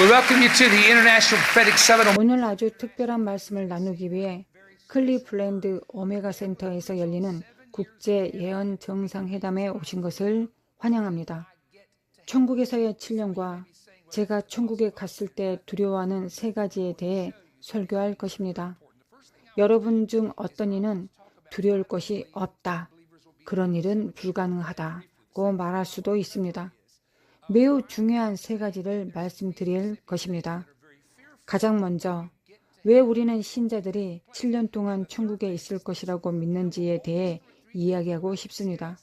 We welcome you to the International Prophetic Summit. 오늘 아주 특별한 말씀을 나누기 위해 클리플랜드 오메가 센터에서 열리는 국제 예언 정상회담에 오신 것을 환영합니다. 천국에서의 7년과 제가 천국에 갔을 때 두려워하는 3가지에 대해 설교할 것입니다. 여러분 중 어떤 이는 두려울 것이 없다, 그런 일은 불가능하다고 말할 수도 있습니다. 매우 중요한 3가지를 말씀드릴 것입니다. 가장 먼저 왜 우리는 신자들이 7년 동안 천국에 있을 것이라고 믿는지에 대해 이야기하고 싶습니다.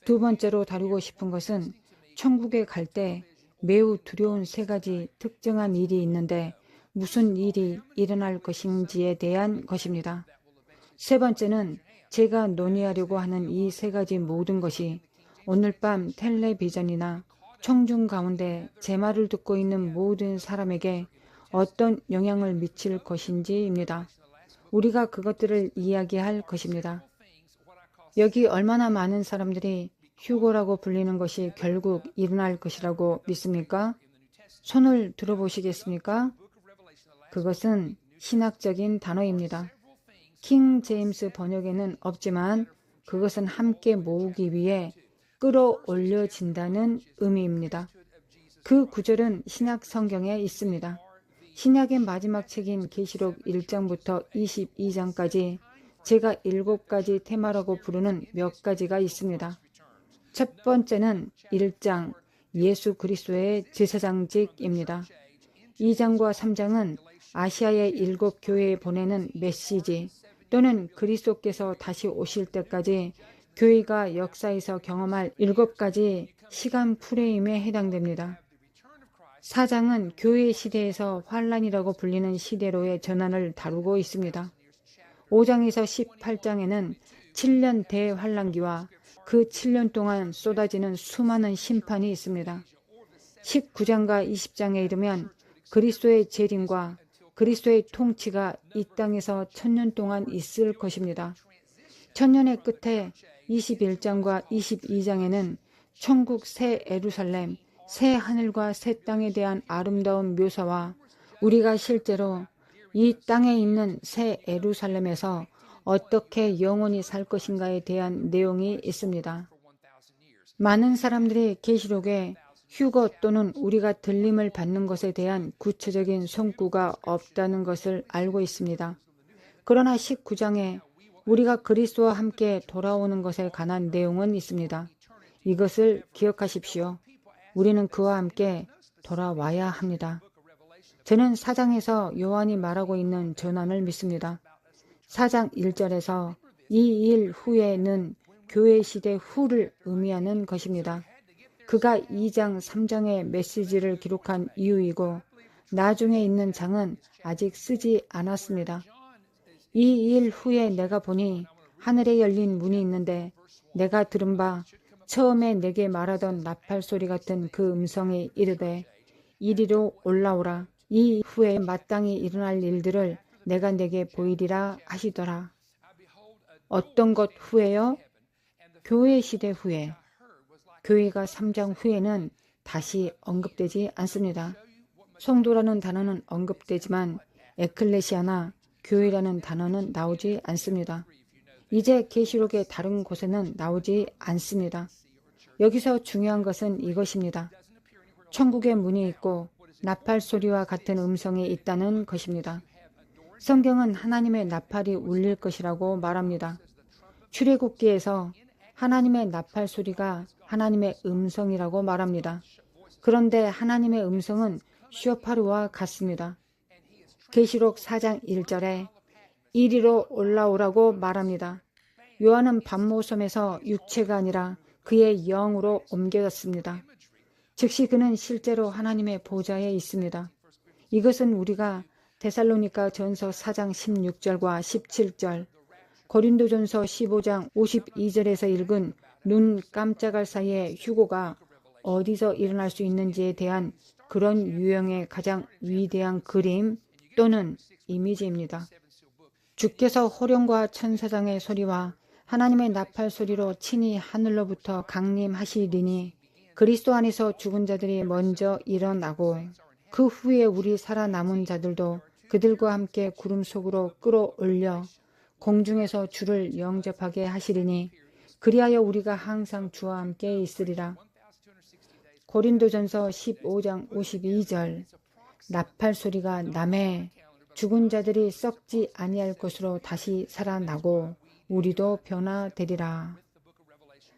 두 번째로 다루고 싶은 것은 천국에 갈 때 매우 두려운 3가지 특정한 일이 있는데 무슨 일이 일어날 것인지에 대한 것입니다. 세 번째는 제가 논의하려고 하는 이 3가지 모든 것이 오늘 밤 텔레비전이나 청중 가운데 제 말을 듣고 있는 모든 사람에게 어떤 영향을 미칠 것인지입니다. 우리가 그것들을 이야기할 것입니다. 여기 얼마나 많은 사람들이 휴거라고 불리는 것이 결국 일어날 것이라고 믿습니까? 손을 들어보시겠습니까? 그것은 신학적인 단어입니다. 킹 제임스 번역에는 없지만 그것은 함께 모으기 위해 끌어올려진다는 의미입니다. 그 구절은 신약 성경에 있습니다. 신약의 마지막 책인 계시록 1장부터 22장까지 제가 7가지 테마라고 부르는 몇 가지가 있습니다. 첫 번째는 1장 예수 그리스도의 제사장직입니다. 2장과 3장은 아시아의 7 교회에 보내는 메시지 또는 그리스도께서 다시 오실 때까지 교회가 역사에서 경험할 7가지 시간 프레임에 해당됩니다. 4장은 교회 시대에서 환란이라고 불리는 시대로의 전환을 다루고 있습니다. 5장에서 18장에는 7년 대환란기와 그 7년 동안 쏟아지는 수많은 심판이 있습니다. 19장과 20장에 이르면 그리스도의 재림과 그리스도의 통치가 이 땅에서 1000년 동안 있을 것입니다. 1000년의 끝에 21장과 22장에는 천국 새 예루살렘, 새 하늘과 새 땅에 대한 아름다운 묘사와 우리가 실제로 이 땅에 있는 새 예루살렘에서 어떻게 영원히 살 것인가에 대한 내용이 있습니다. 많은 사람들이 계시록에 휴거 또는 우리가 들림을 받는 것에 대한 구체적인 성구가 없다는 것을 알고 있습니다. 그러나 19장에 우리가 그리스도와 함께 돌아오는 것에 관한 내용은 있습니다. 이것을 기억하십시오. 우리는 그와 함께 돌아와야 합니다. 저는 4장에서 요한이 말하고 있는 전환을 믿습니다. 4장 1절에서 이 일 후에는 교회 시대 후를 의미하는 것입니다. 그가 2장, 3장의 메시지를 기록한 이유이고 나중에 있는 장은 아직 쓰지 않았습니다. 이 일 후에 내가 보니 하늘에 열린 문이 있는데 내가 들은 바 처음에 내게 말하던 나팔 소리 같은 그 음성이 이르되 이리로 올라오라. 이 후에 마땅히 일어날 일들을 내가 내게 보이리라 하시더라. 어떤 것 후에요? 교회 시대 후에. 교회가 3장 후에는 다시 언급되지 않습니다. 성도라는 단어는 언급되지만 에클레시아나 교회라는 단어는 나오지 않습니다. 이제 계시록의 다른 곳에는 나오지 않습니다. 여기서 중요한 것은 이것입니다. 천국의 문이 있고 나팔 소리와 같은 음성이 있다는 것입니다. 성경은 하나님의 나팔이 울릴 것이라고 말합니다. 출애굽기에서 하나님의 나팔 소리가 하나님의 음성이라고 말합니다. 그런데 하나님의 음성은 쇼파르와 같습니다. 계시록 4장 1절에 이리로 올라오라고 말합니다. 요한은 밤모섬에서 육체가 아니라 그의 영으로 옮겨졌습니다. 즉시 그는 실제로 하나님의 보좌에 있습니다. 이것은 우리가 데살로니가 전서 4장 16절과 17절, 고린도전서 15장 52절에서 읽은 눈 깜짝할 사이에 휴거가 어디서 일어날 수 있는지에 대한 그런 유형의 가장 위대한 그림 또는 이미지입니다. 주께서 호령과 천사장의 소리와 하나님의 나팔 소리로 친히 하늘로부터 강림하시리니 그리스도 안에서 죽은 자들이 먼저 일어나고 그 후에 우리 살아남은 자들도 그들과 함께 구름 속으로 끌어올려 공중에서 주를 영접하게 하시리니 그리하여 우리가 항상 주와 함께 있으리라. 고린도전서 15장 52절. 나팔 소리가 나매 죽은 자들이 썩지 아니할 것으로 다시 살아나고 우리도 변화되리라.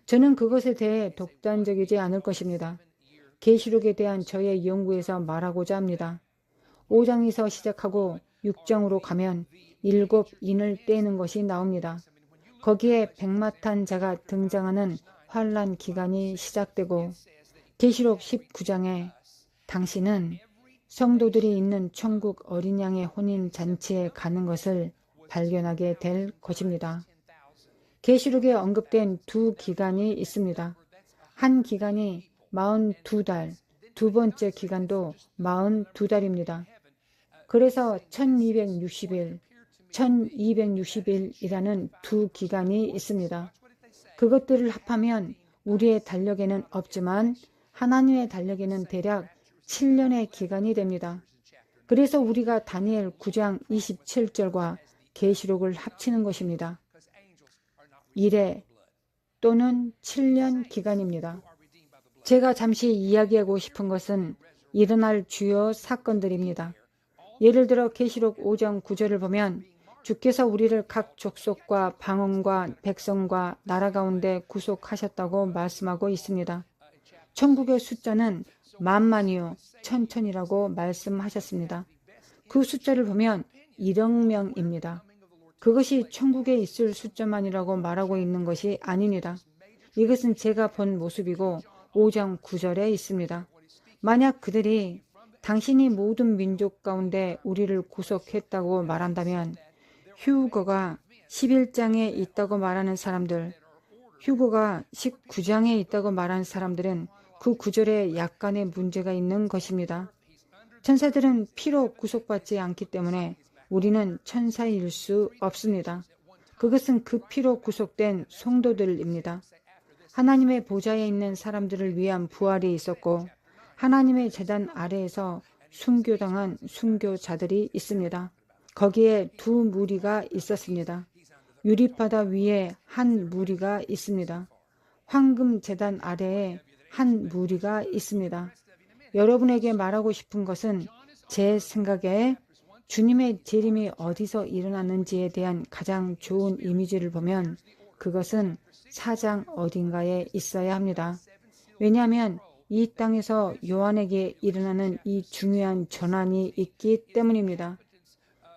저는 그것에 대해 독단적이지 않을 것입니다. 계시록에 대한 저의 연구에서 말하고자 합니다. 5장에서 시작하고 6장으로 가면 7인을 떼는 것이 나옵니다. 거기에 백마탄 자가 등장하는 환란 기간이 시작되고 계시록 19장에 당신은 성도들이 있는 천국 어린 양의 혼인 잔치에 가는 것을 발견하게 될 것입니다. 계시록에 언급된 두 기간이 있습니다. 한 기간이 42달, 두 번째 기간도 42달입니다. 그래서 1260일, 1260일이라는 두 기간이 있습니다. 그것들을 합하면 우리의 달력에는 없지만 하나님의 달력에는 대략 7년의 기간이 됩니다. 그래서 우리가 다니엘 9장 27절과 계시록을 합치는 것입니다. 1회 또는 7년 기간입니다. 제가 잠시 이야기하고 싶은 것은 일어날 주요 사건들입니다. 예를 들어 계시록 5장 9절을 보면 주께서 우리를 각 족속과 방언과 백성과 나라 가운데 구속하셨다고 말씀하고 있습니다. 천국의 숫자는 만만이요 천천이라고 말씀하셨습니다. 그 숫자를 보면 1억 명입니다. 그것이 천국에 있을 숫자만이라고 말하고 있는 것이 아닙니다. 이것은 제가 본 모습이고 5장 9절에 있습니다. 만약 그들이 당신이 모든 민족 가운데 우리를 구속했다고 말한다면 휴거가 11장에 있다고 말하는 사람들, 휴거가 19장에 있다고 말하는 사람들은 그 구절에 약간의 문제가 있는 것입니다. 천사들은 피로 구속받지 않기 때문에 우리는 천사일 수 없습니다. 그것은 그 피로 구속된 성도들입니다. 하나님의 보좌에 있는 사람들을 위한 부활이 있었고 하나님의 제단 아래에서 순교당한 순교자들이 있습니다. 거기에 두 무리가 있었습니다. 유리바다 위에 한 무리가 있습니다. 황금 제단 아래에 한 무리가 있습니다. 여러분에게 말하고 싶은 것은 제 생각에 주님의 재림이 어디서 일어나는지에 대한 가장 좋은 이미지를 보면 그것은 사장 어딘가에 있어야 합니다. 왜냐하면 이 땅에서 요한에게 일어나는 이 중요한 전환이 있기 때문입니다.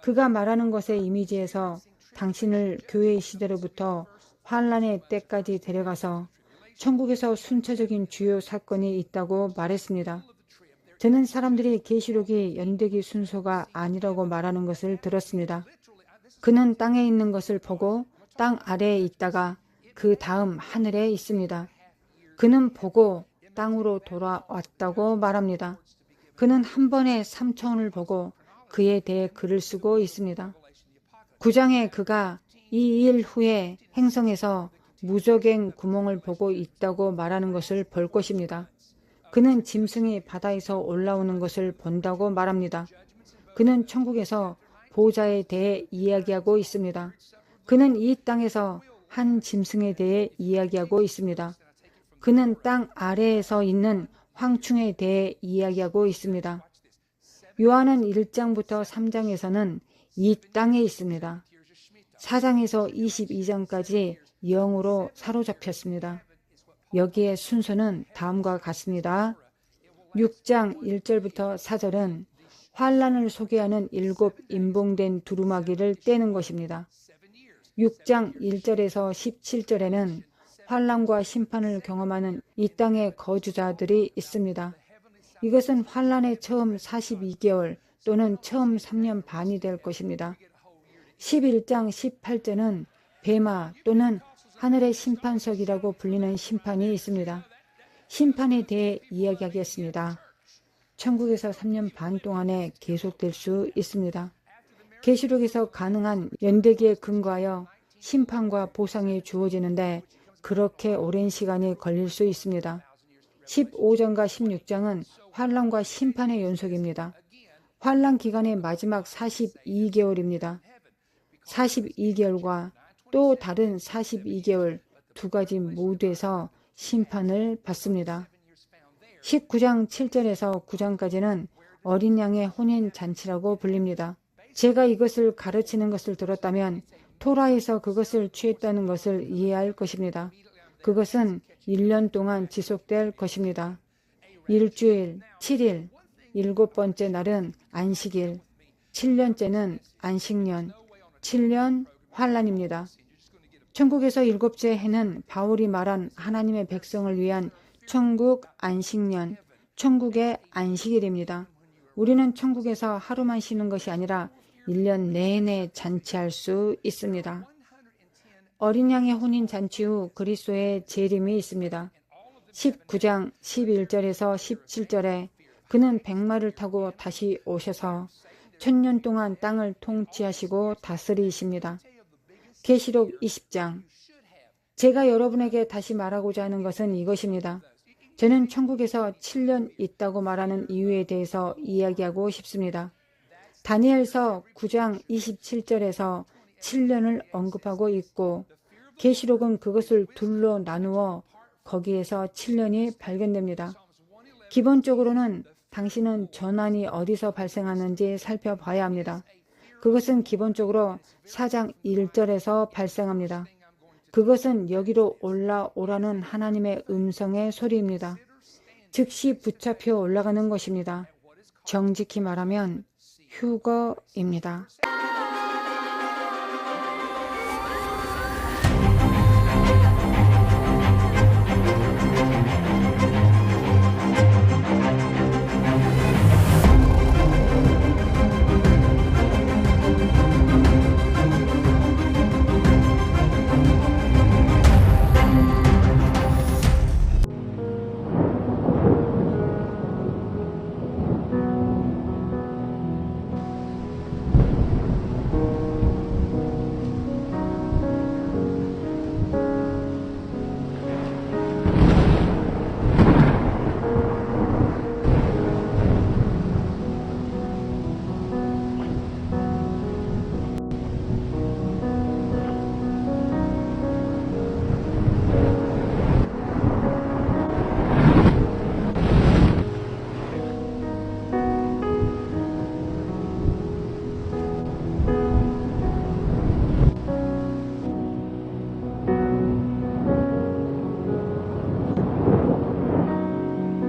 그가 말하는 것의 이미지에서 당신을 교회 시대로부터 환란의 때까지 데려가서 천국에서 순차적인 주요 사건이 있다고 말했습니다. 저는 사람들이 계시록이 연대기 순서가 아니라고 말하는 것을 들었습니다. 그는 땅에 있는 것을 보고 땅 아래에 있다가 그 다음 하늘에 있습니다. 그는 보고 땅으로 돌아왔다고 말합니다. 그는 한 번에 삼천을 보고 그에 대해 글을 쓰고 있습니다. 9장에 그가 이 일 후에 행성에서 무적행 구멍을 보고 있다고 말하는 것을 볼 것입니다. 그는 짐승이 바다에서 올라오는 것을 본다고 말합니다. 그는 천국에서 보좌에 대해 이야기하고 있습니다. 그는 이 땅에서 한 짐승에 대해 이야기하고 있습니다. 그는 땅 아래에서 있는 황충에 대해 이야기하고 있습니다. 요한은 1장부터 3장에서는 이 땅에 있습니다. 4장에서 22장까지 영으로 사로잡혔습니다. 여기에 순서는 다음과 같습니다. 6장 1절부터 4절은 환란을 소개하는 7 임봉된 두루마기를 떼는 것입니다. 6장 1절에서 17절에는 환란과 심판을 경험하는 이 땅의 거주자들이 있습니다. 이것은 환란의 처음 42개월 또는 처음 3년 반이 될 것입니다. 11장 18절은 베마 또는 하늘의 심판석이라고 불리는 심판이 있습니다. 심판에 대해 이야기하겠습니다. 천국에서 3년 반 동안에 계속될 수 있습니다. 계시록에서 가능한 연대기에 근거하여 심판과 보상이 주어지는데 그렇게 오랜 시간이 걸릴 수 있습니다. 15장과 16장은 환란과 심판의 연속입니다. 환란 기간의 마지막 42개월입니다. 42개월과 또 다른 42개월 두 가지 모두에서 심판을 받습니다. 19장 7절에서 9장까지는 어린 양의 혼인 잔치라고 불립니다. 제가 이것을 가르치는 것을 들었다면 토라에서 그것을 취했다는 것을 이해할 것입니다. 그것은 1년 동안 지속될 것입니다. 일주일, 7일, 7번째 날은 안식일, 7년째는 안식년, 7년 환란입니다. 천국에서 7째 해는 바울이 말한 하나님의 백성을 위한 천국 안식년, 천국의 안식일입니다. 우리는 천국에서 하루만 쉬는 것이 아니라 1년 내내 잔치할 수 있습니다. 어린 양의 혼인 잔치 후 그리스도의 재림이 있습니다. 19장 11절에서 17절에 그는 백마를 타고 다시 오셔서 1000년 동안 땅을 통치하시고 다스리십니다. 계시록 20장. 제가 여러분에게 다시 말하고자 하는 것은 이것입니다. 저는 천국에서 7년 있다고 말하는 이유에 대해서 이야기하고 싶습니다. 다니엘서 9장 27절에서 7년을 언급하고 있고 계시록은 그것을 둘로 나누어 거기에서 7년이 발견됩니다. 기본적으로는 당신은 전환이 어디서 발생하는지 살펴봐야 합니다. 그것은 기본적으로 4장 1절에서 발생합니다. 그것은 여기로 올라오라는 하나님의 음성의 소리입니다. 즉시 붙잡혀 올라가는 것입니다. 정직히 말하면 휴거입니다.